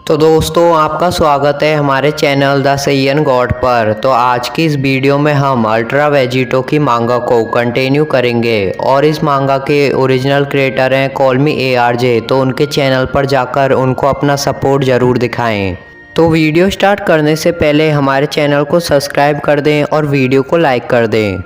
तो दोस्तों आपका स्वागत है हमारे चैनल द सैयन गॉड पर। तो आज की इस वीडियो में हम अल्ट्रा वेजिटो की मांगा को कंटिन्यू करेंगे और इस मांगा के ओरिजिनल क्रिएटर हैं कॉल मी ARJ। तो उनके चैनल पर जाकर उनको अपना सपोर्ट ज़रूर दिखाएं। तो वीडियो स्टार्ट करने से पहले हमारे चैनल को सब्सक्राइब कर दें और वीडियो को लाइक कर दें।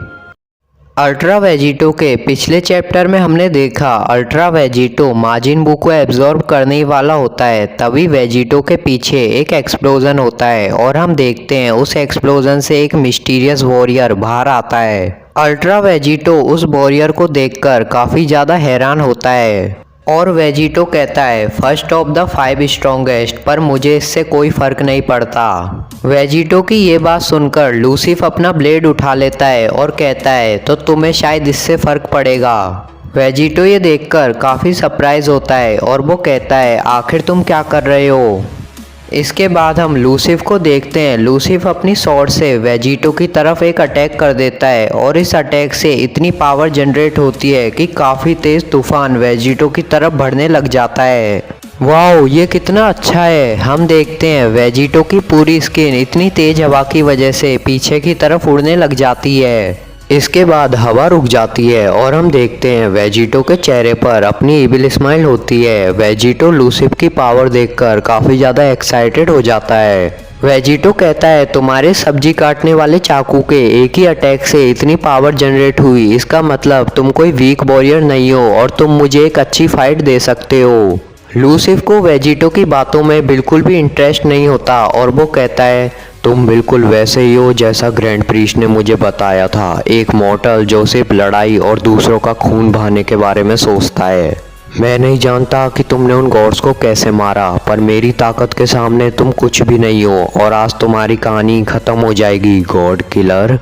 अल्ट्रा वेजिटो के पिछले चैप्टर में हमने देखा अल्ट्रा वेजिटो माजिन बू को एब्जॉर्ब करने वाला होता है, तभी वेजिटो के पीछे एक एक्सप्लोजन होता है और हम देखते हैं उस एक्सप्लोजन से एक मिस्टीरियस वॉरियर बाहर आता है। अल्ट्रा वेजिटो उस वॉरियर को देखकर काफ़ी ज़्यादा हैरान होता है और वेजिटो कहता है फर्स्ट ऑफ द 5 स्ट्रॉन्गेस्ट, पर मुझे इससे कोई फ़र्क नहीं पड़ता। वेजिटो की ये बात सुनकर लूसिफ अपना ब्लेड उठा लेता है और कहता है तो तुम्हें शायद इससे फ़र्क पड़ेगा। वेजिटो ये देखकर काफ़ी सरप्राइज होता है और वो कहता है आखिर तुम क्या कर रहे हो। इसके बाद हम लूसिफ को देखते हैं। लूसिफ अपनी स्वॉर्ड से वेजिटो की तरफ एक अटैक कर देता है और इस अटैक से इतनी पावर जनरेट होती है कि काफ़ी तेज़ तूफान वेजिटो की तरफ बढ़ने लग जाता है। वाओ, ये कितना अच्छा है। हम देखते हैं वेजिटो की पूरी स्किन इतनी तेज़ हवा की वजह से पीछे की तरफ उड़ने लग जाती है। इसके बाद हवा रुक जाती है और हम देखते हैं वेजिटो के चेहरे पर अपनी इविल स्माइल होती है। वेजिटो लूसिफ की पावर देखकर काफ़ी ज़्यादा एक्साइटेड हो जाता है। वेजिटो कहता है तुम्हारे सब्जी काटने वाले चाकू के एक ही अटैक से इतनी पावर जनरेट हुई, इसका मतलब तुम कोई वीक वॉरियर नहीं हो और तुम मुझे एक अच्छी फाइट दे सकते हो। लूसिफ को वेजिटो की बातों में बिल्कुल भी इंटरेस्ट नहीं होता और वो कहता है तुम बिल्कुल वैसे ही हो जैसा ग्रैंड प्रीस्ट ने मुझे बताया था, एक मॉर्टल जो सिर्फ लड़ाई और दूसरों का खून बहाने के बारे में सोचता है। मैं नहीं जानता कि तुमने उन गॉड्स को कैसे मारा, पर मेरी ताकत के सामने तुम कुछ भी नहीं हो और आज तुम्हारी कहानी ख़त्म हो जाएगी गॉड किलर।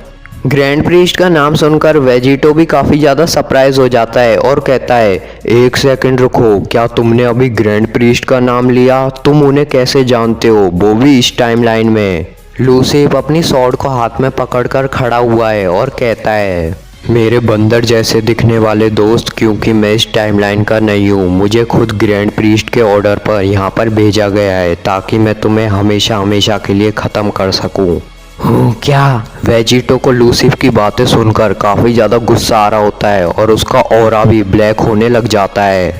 ग्रैंड प्रीस्ट का नाम सुनकर वेजिटो भी काफ़ी ज़्यादा सरप्राइज हो जाता है और कहता है एक सेकंड रुको, क्या तुमने अभी ग्रैंड प्रीस्ट का नाम लिया? तुम उन्हें कैसे जानते हो, वो भी इस टाइमलाइन में? लूसिफ अपनी स्वॉर्ड को हाथ में पकड़कर खड़ा हुआ है और कहता है मेरे बंदर जैसे दिखने वाले दोस्त, क्योंकि मैं इस टाइमलाइन का नहीं हूँ, मुझे खुद ग्रैंड प्रीस्ट के ऑर्डर पर यहाँ पर भेजा गया है ताकि मैं तुम्हें हमेशा हमेशा के लिए ख़त्म कर सकूँ। क्या? वेजिटो को लूसिफ की बातें सुनकर काफ़ी ज़्यादा गुस्सा आ रहा होता है और उसका ऑरा भी ब्लैक होने लग जाता है।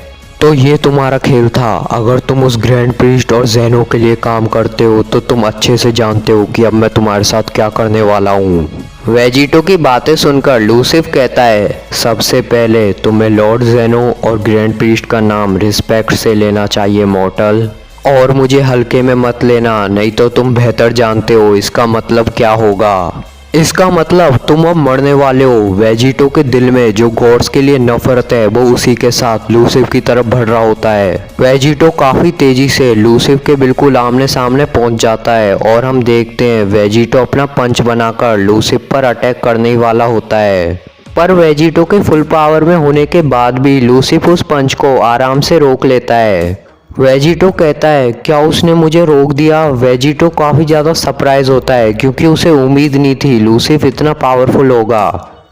तो ये तुम्हारा खेल था? अगर तुम उस ग्रैंड प्रीस्ट और ज़ेनो के लिए काम करते हो तो तुम अच्छे से जानते हो कि अब मैं तुम्हारे साथ क्या करने वाला हूँ। वेजिटो की बातें सुनकर लूसिफ कहता है सबसे पहले तुम्हें लॉर्ड ज़ेनो और ग्रैंड प्रीस्ट का नाम रिस्पेक्ट से लेना चाहिए मॉर्टल, और मुझे हल्के में मत लेना, नहीं तो तुम बेहतर जानते हो इसका मतलब क्या होगा। इसका मतलब तुम अब मरने वाले हो। वेजिटो के दिल में जो गॉड्स के लिए नफरत है वो उसी के साथ लूसिफ की तरफ बढ़ रहा होता है। वेजिटो काफ़ी तेज़ी से लूसिफ के बिल्कुल आमने सामने पहुंच जाता है और हम देखते हैं वेजिटो अपना पंच बनाकर लूसिफ पर अटैक करने वाला होता है, पर वेजिटो के फुल पावर में होने के बाद भी लूसिफ उस पंच को आराम से रोक लेता है। वेजिटो कहता है क्या उसने मुझे रोक दिया? वेजिटो काफ़ी ज़्यादा सरप्राइज होता है क्योंकि उसे उम्मीद नहीं थी लूसिफ इतना पावरफुल होगा।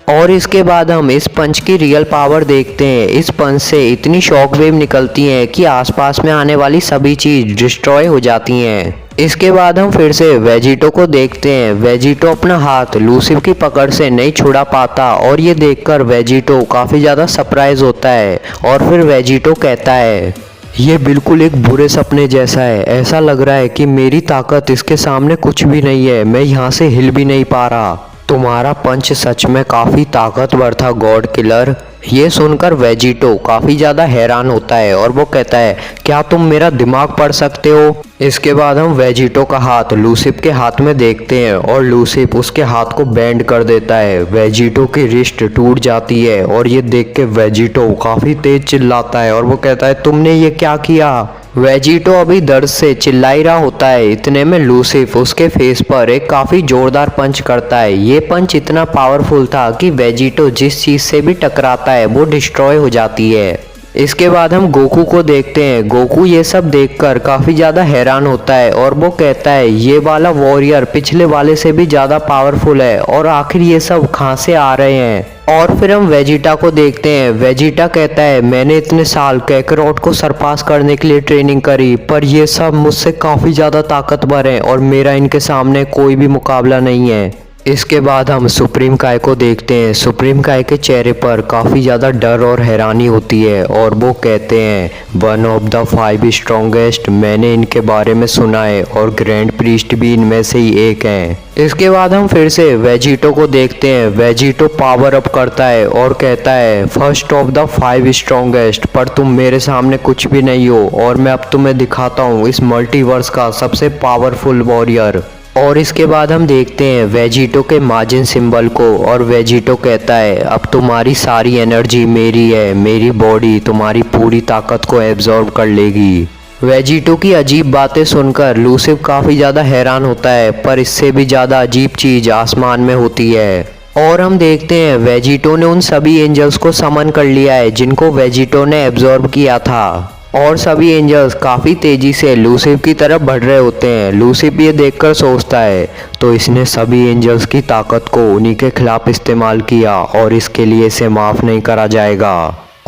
और इसके बाद हम इस पंच की रियल पावर देखते हैं। इस पंच से इतनी शॉक वेव निकलती हैं कि आसपास में आने वाली सभी चीज़ डिस्ट्रॉय हो जाती हैं। इसके बाद हम फिर से वेजिटो को देखते हैं। वेजिटो अपना हाथ लूसिफ की पकड़ से नहीं छुड़ा पाता और ये देखकर वेजिटो काफ़ी ज़्यादा सरप्राइज होता है और फिर वेजिटो कहता है ये बिल्कुल एक बुरे सपने जैसा है, ऐसा लग रहा है कि मेरी ताकत इसके सामने कुछ भी नहीं है, मैं यहाँ से हिल भी नहीं पा रहा। तुम्हारा पंच सच में काफ़ी ताकतवर था गॉड किलर। ये सुनकर वेजिटो काफ़ी ज़्यादा हैरान होता है और वो कहता है क्या तुम मेरा दिमाग पढ़ सकते हो? इसके बाद हम वेजिटो का हाथ लूसिफ के हाथ में देखते हैं और लूसिफ उसके हाथ को बैंड कर देता है। वेजिटो की रिस्ट टूट जाती है और ये देख के वेजिटो काफ़ी तेज चिल्लाता है और वो कहता है तुमने ये क्या किया? वेजिटो अभी दर्द से चिल्ला ही रहा होता है, इतने में लूसिफ उसके फेस पर एक काफ़ी ज़ोरदार पंच करता है। ये पंच इतना पावरफुल था कि वेजिटो जिस चीज़ से भी टकराता है वो डिस्ट्रॉय हो जाती है। इसके बाद हम गोकू को देखते हैं। गोकू ये सब देखकर काफ़ी ज़्यादा हैरान होता है और वो कहता है ये वाला वॉरियर पिछले वाले से भी ज़्यादा पावरफुल है और आखिर ये सब कहाँ से आ रहे हैं। और फिर हम वेजिटा को देखते हैं। वेजिटा कहता है मैंने इतने साल कैकरोट को सरपास करने के लिए ट्रेनिंग करी, पर ये सब मुझसे काफ़ी ज़्यादा ताकतवर हैं और मेरा इनके सामने कोई भी मुकाबला नहीं है। इसके बाद हम सुप्रीम काय को देखते हैं। सुप्रीम काय के चेहरे पर काफ़ी ज़्यादा डर और हैरानी होती है और वो कहते हैं वन ऑफ द 5 स्ट्रॉन्गेस्ट, मैंने इनके बारे में सुना है और ग्रैंड प्रीस्ट भी इनमें से ही एक हैं। इसके बाद हम फिर से वेजिटो को देखते हैं। वेजिटो पावर अप करता है और कहता है फर्स्ट ऑफ द 5 स्ट्रॉन्गेस्ट, पर तुम मेरे सामने कुछ भी नहीं हो और मैं अब तुम्हें दिखाता हूँ इस मल्टीवर्स का सबसे पावरफुल वॉरियर। और इसके बाद हम देखते हैं वेजिटो के माजिन सिंबल को और वेजिटो कहता है अब तुम्हारी सारी एनर्जी मेरी है, मेरी बॉडी तुम्हारी पूरी ताकत को एब्जॉर्ब कर लेगी। वेजिटो की अजीब बातें सुनकर लूसिफ काफ़ी ज़्यादा हैरान होता है, पर इससे भी ज़्यादा अजीब चीज़ आसमान में होती है। और हम देखते हैं वेजिटो ने उन सभी एंजल्स को समन कर लिया है जिनको वेजिटो ने एब्जॉर्ब किया था और सभी एंजल्स काफ़ी तेज़ी से लूसिफ की तरफ बढ़ रहे होते हैं। लूसिफ ये देखकर सोचता है तो इसने सभी एंजल्स की ताकत को उन्हीं के खिलाफ इस्तेमाल किया और इसके लिए इसे माफ़ नहीं करा जाएगा।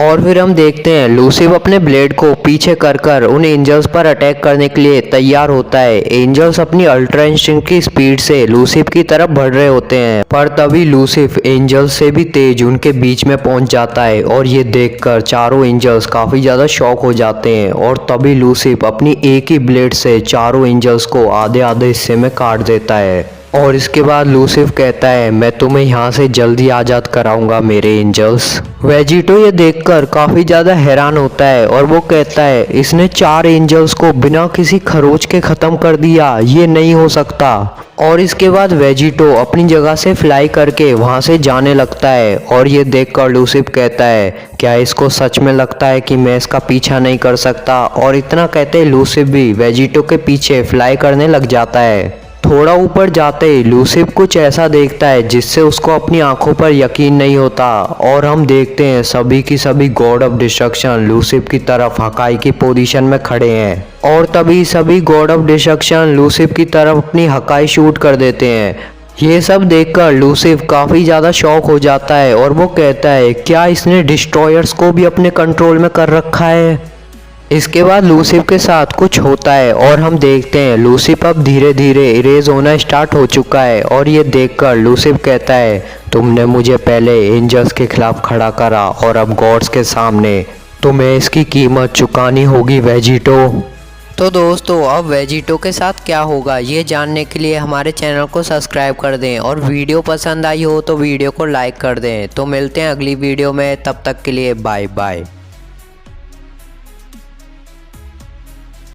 और फिर हम देखते हैं लूसिफ अपने ब्लेड को पीछे कर उन एंजल्स पर अटैक करने के लिए तैयार होता है। एंजल्स अपनी अल्ट्रा इंस्टिंक्ट की स्पीड से लूसिफ की तरफ बढ़ रहे होते हैं, पर तभी लूसिफ एंजल्स से भी तेज उनके बीच में पहुंच जाता है और ये देखकर चारों एंजल्स काफ़ी ज़्यादा शॉक हो जाते हैं। और तभी लूसिफ अपनी एक ही ब्लेड से चारों एंजल्स को आधे आधे हिस्से में काट देता है। और इसके बाद लूसिफ कहता है मैं तुम्हें यहाँ से जल्दी आज़ाद कराऊंगा मेरे एंजल्स। वेजिटो ये देखकर काफ़ी ज़्यादा हैरान होता है और वो कहता है इसने 4 एंजल्स को बिना किसी खरोच के ख़त्म कर दिया, ये नहीं हो सकता। और इसके बाद वेजिटो अपनी जगह से फ्लाई करके वहाँ से जाने लगता है और ये देखकर लूसिफ कहता है क्या इसको सच में लगता है कि मैं इसका पीछा नहीं कर सकता। और इतना कहते लूसिफ भी वेजिटो के पीछे फ्लाई करने लग जाता है। थोड़ा ऊपर जाते ही लूसिफ कुछ ऐसा देखता है जिससे उसको अपनी आंखों पर यकीन नहीं होता। और हम देखते हैं सभी की सभी गॉड ऑफ डिस्ट्रक्शन लूसिफ की तरफ हकाई की पोजीशन में खड़े हैं। और तभी सभी गॉड ऑफ डिस्ट्रक्शन लूसिफ की तरफ अपनी हकाई शूट कर देते हैं। ये सब देखकर लूसिफ काफ़ी ज़्यादा शॉक हो जाता है और वो कहता है क्या इसने डिस्ट्रॉयर्स को भी अपने कंट्रोल में कर रखा है। इसके बाद लूसिफ के साथ कुछ होता है और हम देखते हैं लूसिफ अब धीरे धीरे इरेज होना स्टार्ट हो चुका है। और ये देखकर लूसिफ कहता है तुमने मुझे पहले एंजल्स के खिलाफ खड़ा करा और अब गॉड्स के सामने तुम्हें इसकी कीमत चुकानी होगी वेजिटो। तो दोस्तों अब वेजिटो के साथ क्या होगा ये जानने के लिए हमारे चैनल को सब्सक्राइब कर दें और वीडियो पसंद आई हो तो वीडियो को लाइक कर दें। तो मिलते हैं अगली वीडियो में, तब तक के लिए बाय बाय।